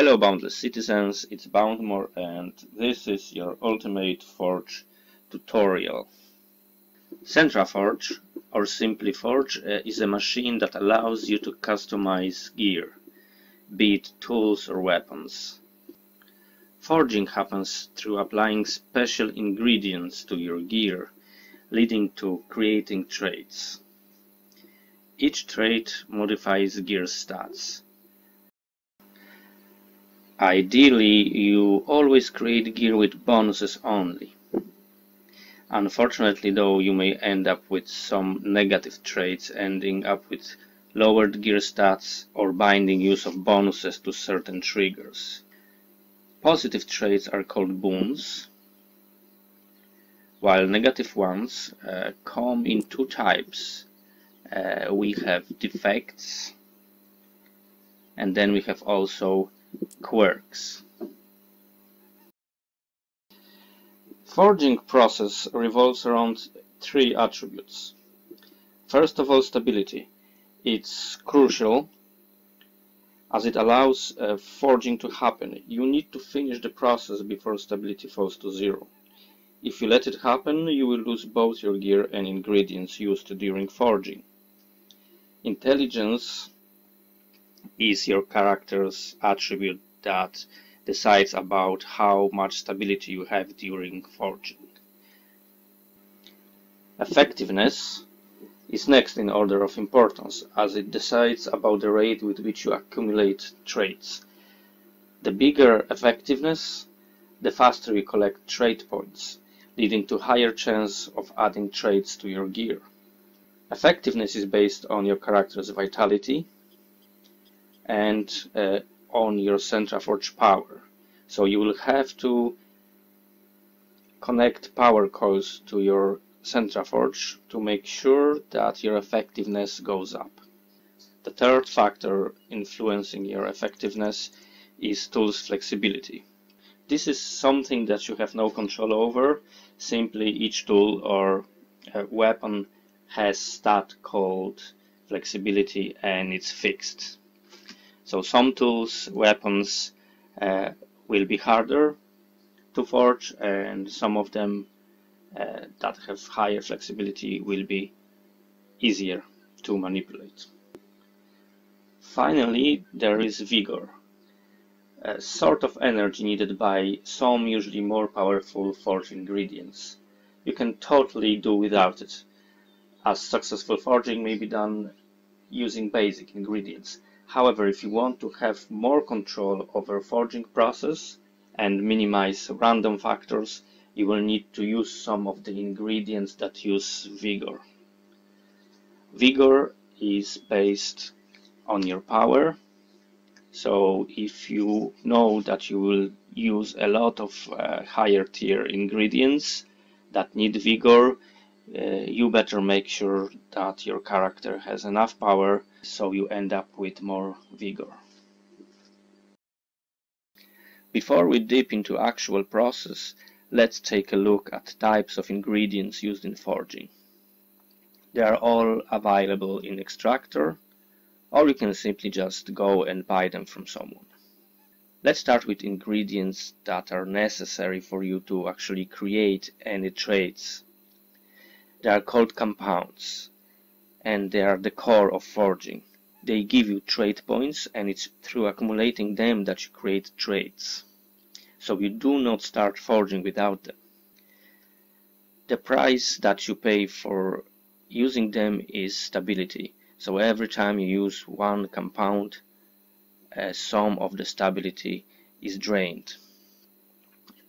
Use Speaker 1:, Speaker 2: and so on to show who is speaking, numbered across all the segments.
Speaker 1: Hello Boundless citizens, it's Boundmore and this is your Ultimate Forge tutorial. Centraforge, or simply Forge, is a machine that allows you to customize gear, be it tools or weapons. Forging happens through applying special ingredients to your gear, leading to creating traits. Each trait modifies gear stats. Ideally, you always create gear with bonuses only. Unfortunately though, you may end up with some negative traits, ending up with lowered gear stats or binding use of bonuses to certain triggers. Positive traits are called boons, while negative ones come in two types. We have defects, and then we have also quirks. Forging process revolves around three attributes. First of all, stability. It's crucial as it allows forging to happen. You need to finish the process before stability falls to zero. If you let it happen, you will lose both your gear and ingredients used during forging. Intelligence is your character's attribute that decides about how much stability you have during forging. Effectiveness is next in order of importance, as it decides about the rate with which you accumulate traits. The bigger effectiveness, the faster you collect trait points, leading to higher chance of adding traits to your gear. Effectiveness is based on your character's vitality and on your Centraforge power. So you will have to connect power coils to your Centraforge to make sure that your effectiveness goes up. The third factor influencing your effectiveness is tools flexibility. This is something that you have no control over. Simply each tool or weapon has stat called flexibility and it's fixed. So some tools, weapons will be harder to forge, and some of them that have higher flexibility will be easier to manipulate. Finally, there is vigor, a sort of energy needed by some usually more powerful forge ingredients. You can totally do without it, as successful forging may be done using basic ingredients. However, if you want to have more control over forging process and minimize random factors, you will need to use some of the ingredients that use vigor. Vigor is based on your power, so if you know that you will use a lot of higher tier ingredients that need vigor, you better make sure that your character has enough power so you end up with more vigor. Before we dip into actual process, let's take a look at types of ingredients used in forging. They are all available in Extractor, or you can simply just go and buy them from someone. Let's start with ingredients that are necessary for you to actually create any traits. They are called compounds, and they are the core of forging. They give you trait points, and it's through accumulating them that you create traits. So you do not start forging without them. The price that you pay for using them is stability. So every time you use one compound, some of the stability is drained.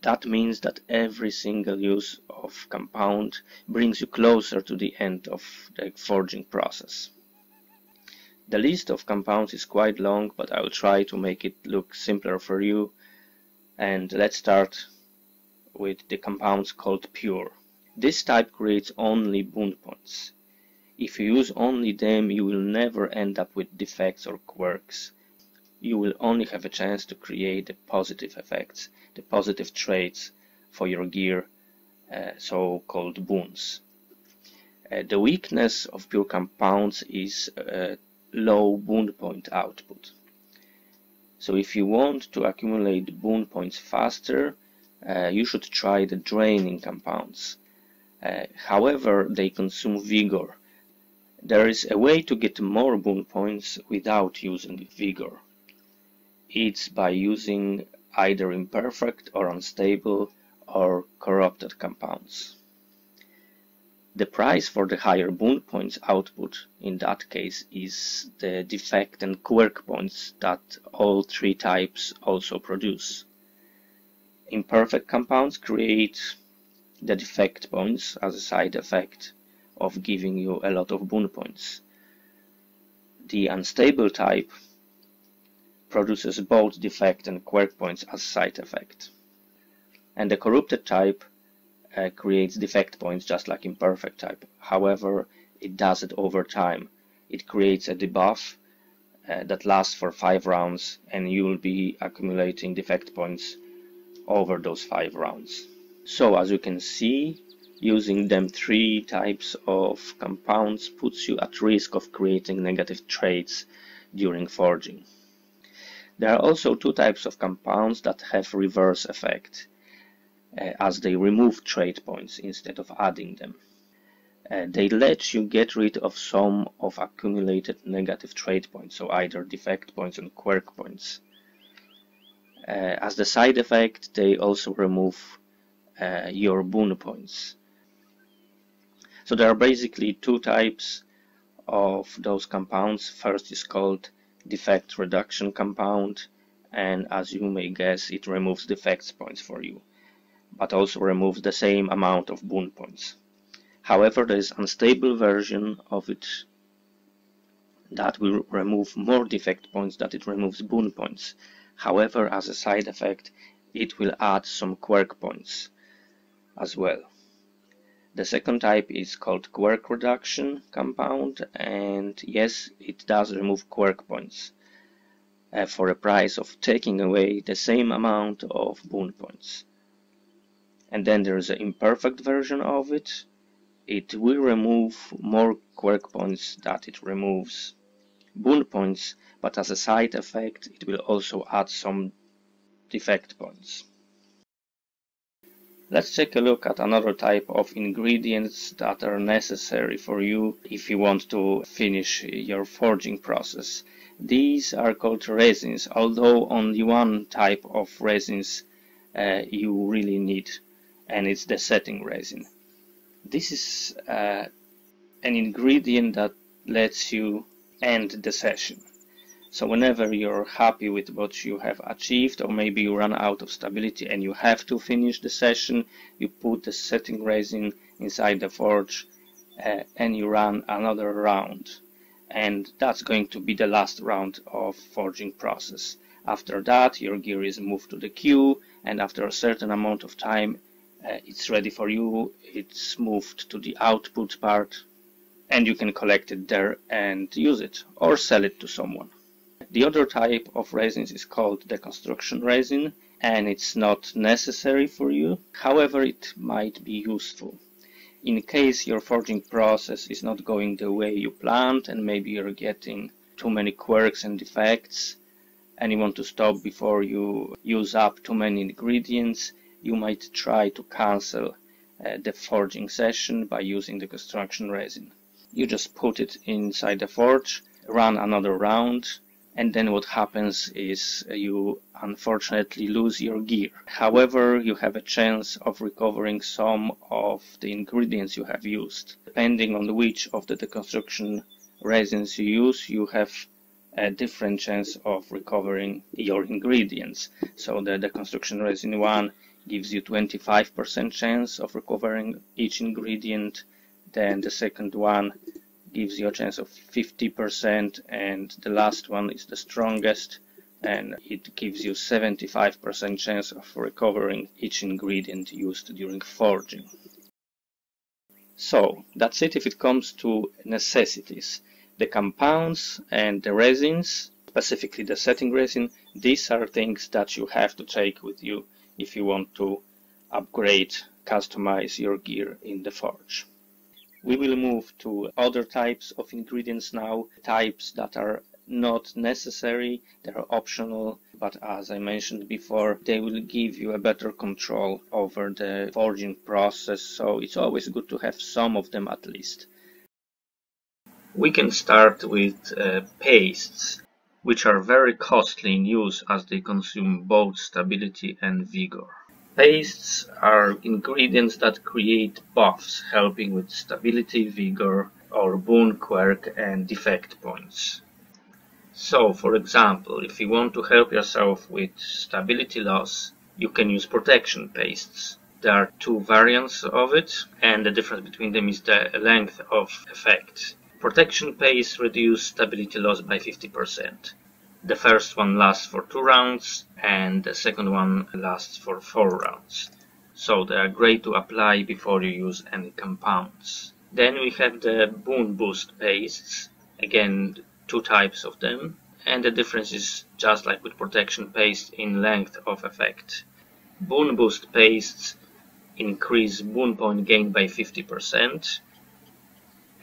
Speaker 1: That means that every single use of compound brings you closer to the end of the forging process. The list of compounds is quite long, but I will try to make it look simpler for you. And let's start with the compounds called pure. This type creates only boon points. If you use only them, you will never end up with defects or quirks. You will only have a chance to create the positive effects, the positive traits for your gear, so-called boons. The weakness of pure compounds is low boon point output. So if you want to accumulate boon points faster, you should try the draining compounds. However, they consume vigor. There is a way to get more boon points without using vigor. It's by using either imperfect or unstable or corrupted compounds. The price for the higher boon points output in that case is the defect and quirk points that all three types also produce. Imperfect compounds create the defect points as a side effect of giving you a lot of boon points. The unstable type produces both defect and quirk points as side effect. And the corrupted type creates defect points just like imperfect type. However, it does it over time. It creates a debuff that lasts for 5 rounds, and you will be accumulating defect points over those 5 rounds. So as you can see, using them 3 types of compounds puts you at risk of creating negative traits during forging. There are also 2 types of compounds that have reverse effect, as they remove trait points instead of adding them. They let you get rid of some of accumulated negative trait points, so either defect points and quirk points. As the side effect, they also remove your boon points. So there are basically 2 types of those compounds. First is called defect reduction compound, and as you may guess, it removes defects points for you, but also removes the same amount of boon points. However, there is an unstable version of it that will remove more defect points than it removes boon points. However, as a side effect, it will add some quirk points as well. The second type is called quirk reduction compound, and yes, it does remove quirk points for a price of taking away the same amount of boon points. And then there is an imperfect version of it. It will remove more quirk points than it removes boon points, but as a side effect, it will also add some defect points. Let's take a look at another type of ingredients that are necessary for you if you want to finish your forging process. These are called resins, although only one type of resins you really need, and it's the setting resin. This is an ingredient that lets you end the session. So whenever you're happy with what you have achieved, or maybe you run out of stability and you have to finish the session, you put the setting resin inside the forge and you run another round. And that's going to be the last round of forging process. After that, your gear is moved to the queue, and after a certain amount of time, it's ready for you. It's moved to the output part, and you can collect it there and use it, or sell it to someone. The other type of resins is called the construction resin, and it's not necessary for you. However, it might be useful. In case your forging process is not going the way you planned, and maybe you're getting too many quirks and defects, and you want to stop before you use up too many ingredients, you might try to cancel the forging session by using the construction resin. You just put it inside the forge, run another round, and then what happens is you unfortunately lose your gear. However, you have a chance of recovering some of the ingredients you have used. Depending on which of the deconstruction resins you use, you have a different chance of recovering your ingredients. So the deconstruction resin 1 gives you 25% chance of recovering each ingredient. Then the second one gives you a chance of 50%, and the last one is the strongest, and it gives you 75% chance of recovering each ingredient used during forging. So that's it if it comes to necessities. The compounds and the resins, specifically the setting resin, these are things that you have to take with you if you want to upgrade, customize your gear in the forge. We will move to other types of ingredients now, types that are not necessary, they're optional, but as I mentioned before, they will give you a better control over the forging process, so it's always good to have some of them at least. We can start with pastes, which are very costly in use as they consume both stability and vigor. Pastes are ingredients that create buffs, helping with stability, vigor, or boon, quirk, and defect points. So, for example, if you want to help yourself with stability loss, you can use protection pastes. There are two variants of it, and the difference between them is the length of effect. Protection pastes reduce stability loss by 50%. The first one lasts for 2 rounds, and the second one lasts for 4 rounds. So they are great to apply before you use any compounds. Then we have the boon boost pastes. Again, 2 types of them, and the difference is just like with protection paste in length of effect. Boon boost pastes increase boon point gain by 50%,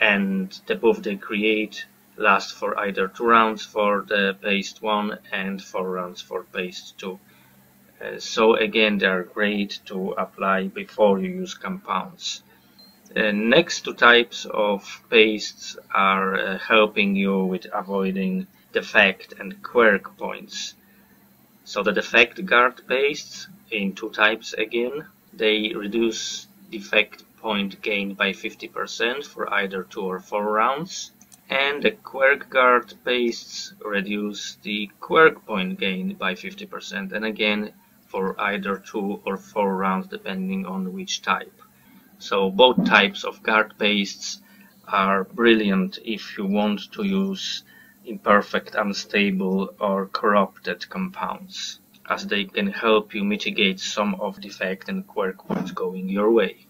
Speaker 1: and the buff they create lasts for either 2 rounds for the paste 1 and 4 rounds for paste 2. So again, they are great to apply before you use compounds. Next two types of pastes are helping you with avoiding defect and quirk points. So the defect guard pastes in 2 types again, they reduce defect point gain by 50% for either 2 or 4 rounds, and the quirk guard pastes reduce the quirk point gain by 50%, and again for either 2 or 4 rounds depending on which type. So both types of guard pastes are brilliant if you want to use imperfect, unstable or corrupted compounds, as they can help you mitigate some of defect and quirk points going your way.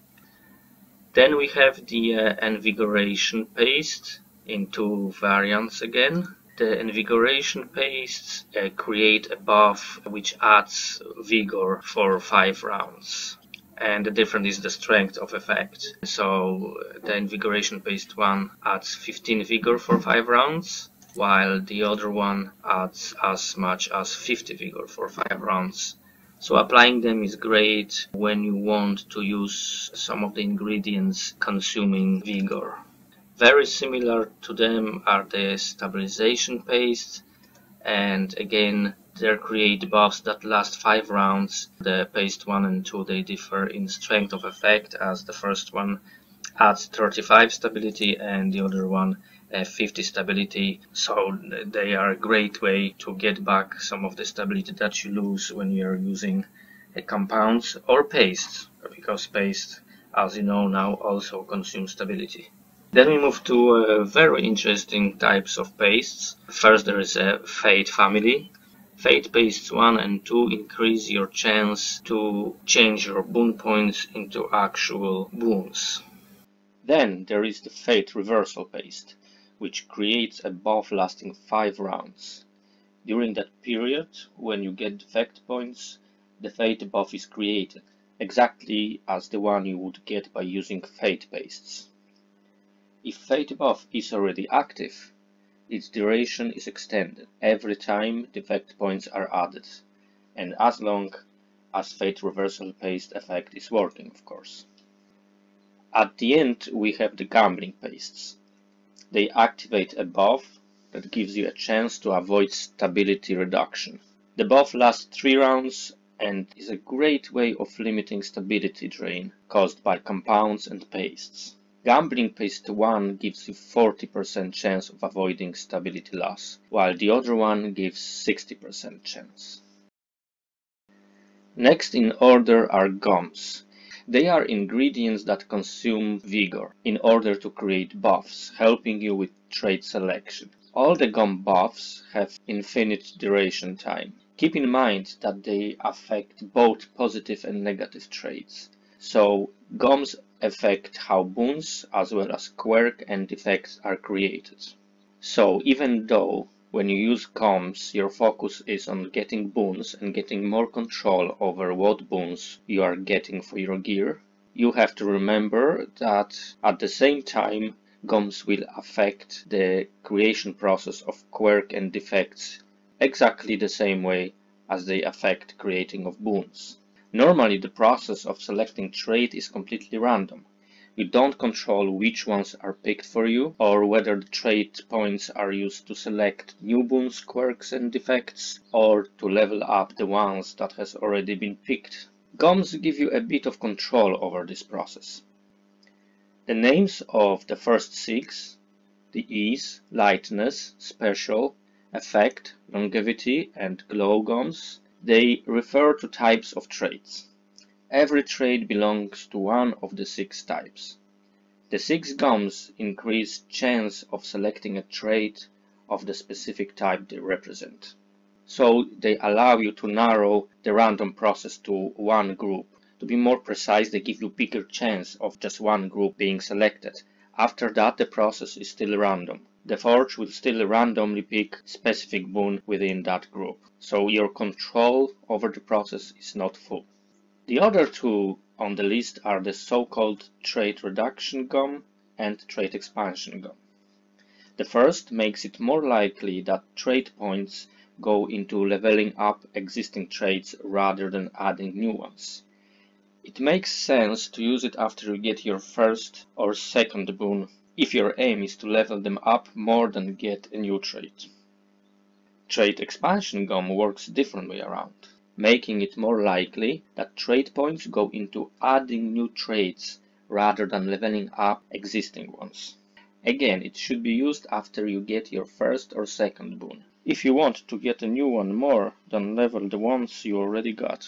Speaker 1: Then we have the invigoration paste in 2 variants again. The invigoration pastes create a buff which adds vigor for 5 rounds. And the difference is the strength of effect. So the invigoration paste 1 adds 15 vigor for 5 rounds, while the other one adds as much as 50 vigor for 5 rounds. So applying them is great when you want to use some of the ingredients consuming vigor. Very similar to them are the stabilization pastes, and again they create buffs that last 5 rounds. The paste 1 and 2 they differ in strength of effect, as the first one adds 35 stability and the other one 50 stability, so they are a great way to get back some of the stability that you lose when you are using compounds or pastes, because paste, as you know now, also consumes stability. Then we move to very interesting types of pastes. First there is a Fate family. Fate pastes 1 and 2 increase your chance to change your boon points into actual boons. Then there is the Fate reversal paste, which creates a buff lasting 5 rounds. During that period, when you get defect points, the Fate buff is created, exactly as the one you would get by using Fate pastes. If Fate buff is already active, its duration is extended every time defect points are added, and as long as Fate reversal paste effect is working, of course. At the end we have the gambling pastes. They activate a buff that gives you a chance to avoid stability reduction. The buff lasts 3 rounds and is a great way of limiting stability drain caused by compounds and pastes. Gambling paste 1 gives you 40% chance of avoiding stability loss, while the other one gives 60% chance. Next in order are gums. They are ingredients that consume vigor in order to create buffs, helping you with trait selection. All the gum buffs have infinite duration time. Keep in mind that they affect both positive and negative traits. So gums affect how boons as well as quirk and defects are created. So even though when you use gums your focus is on getting boons and getting more control over what boons you are getting for your gear, you have to remember that at the same time GOMs will affect the creation process of quirk and defects exactly the same way as they affect creating of boons. Normally the process of selecting trait is completely random. You don't control which ones are picked for you, or whether the trait points are used to select new boons, quirks and defects, or to level up the ones that has already been picked. GOMs give you a bit of control over this process. The names of the first 6, the ease, lightness, special, effect, longevity and glow GOMs, they refer to types of traits. Every trait belongs to one of the 6 types. The 6 GOMs increase chance of selecting a trait of the specific type they represent. So they allow you to narrow the random process to one group. To be more precise, they give you bigger chance of just one group being selected. After that, the process is still random. The forge will still randomly pick specific boon within that group, so your control over the process is not full. The other 2 on the list are the so-called trait reduction GOM and trait expansion GOM. The first makes it more likely that trait points go into leveling up existing traits rather than adding new ones. It makes sense to use it after you get your first or second boon, if your aim is to level them up more than get a new trait. Trait expansion GOM works differently around, making it more likely that trait points go into adding new traits rather than leveling up existing ones. Again, it should be used after you get your first or second boon, if you want to get a new one more than level the ones you already got.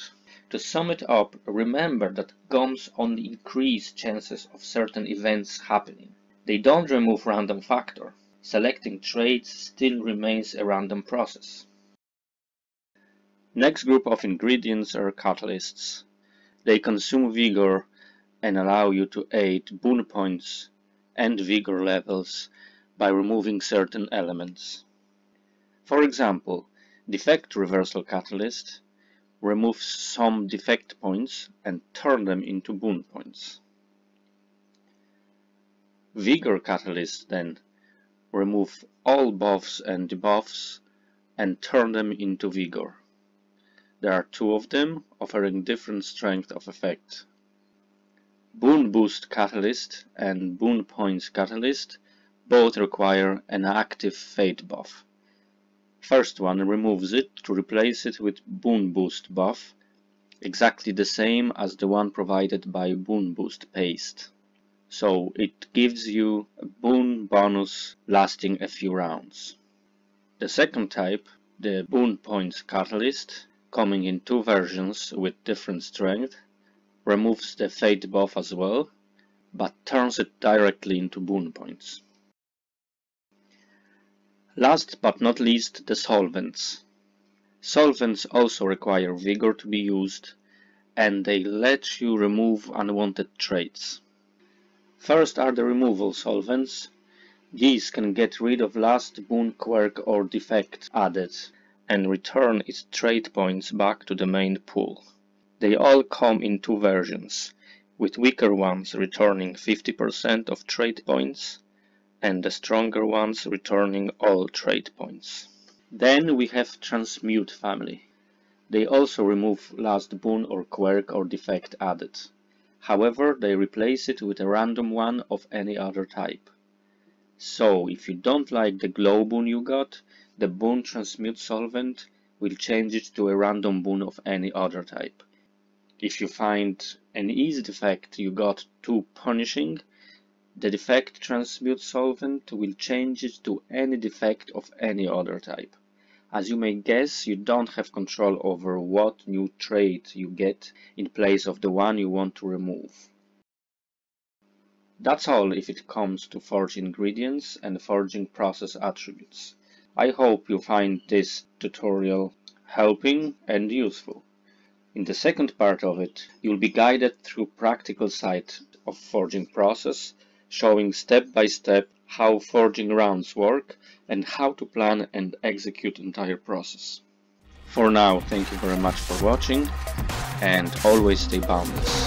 Speaker 1: To sum it up, remember that GOMs only increase chances of certain events happening. They don't remove random factor. Selecting traits still remains a random process. Next group of ingredients are catalysts. They consume vigor and allow you to aid boon points and vigor levels by removing certain elements. For example, defect reversal catalyst removes some defect points and turn them into boon points. Vigor catalyst then remove all buffs and debuffs and turn them into vigor. There are 2 of them, offering different strength of effect. Boon boost catalyst and boon points catalyst both require an active fate buff. First one removes it to replace it with boon boost buff, exactly the same as the one provided by boon boost paste. So it gives you a boon bonus lasting a few rounds. The second type, the boon points catalyst, coming in 2 versions with different strength, removes the fate buff as well, but turns it directly into boon points. Last but not least, the solvents. Solvents also require vigor to be used, and they let you remove unwanted traits. First are the removal solvents. These can get rid of last boon, quirk or defect added and return its trait points back to the main pool. They all come in 2 versions, with weaker ones returning 50% of trait points and the stronger ones returning all trait points. Then we have transmute family. They also remove last boon or quirk or defect added. However, they replace it with a random one of any other type. So, if you don't like the glow boon you got, the boon transmute solvent will change it to a random boon of any other type. If you find an ease defect you got too punishing, the defect transmute solvent will change it to any defect of any other type. As you may guess, you don't have control over what new trait you get in place of the one you want to remove. That's all if it comes to forge ingredients and forging process attributes. I hope you find this tutorial helping and useful. In the second part of it, you'll be guided through practical side of forging process, showing step by step how forging rounds work and how to plan and execute entire process. For now, thank you very much for watching and always stay boundless.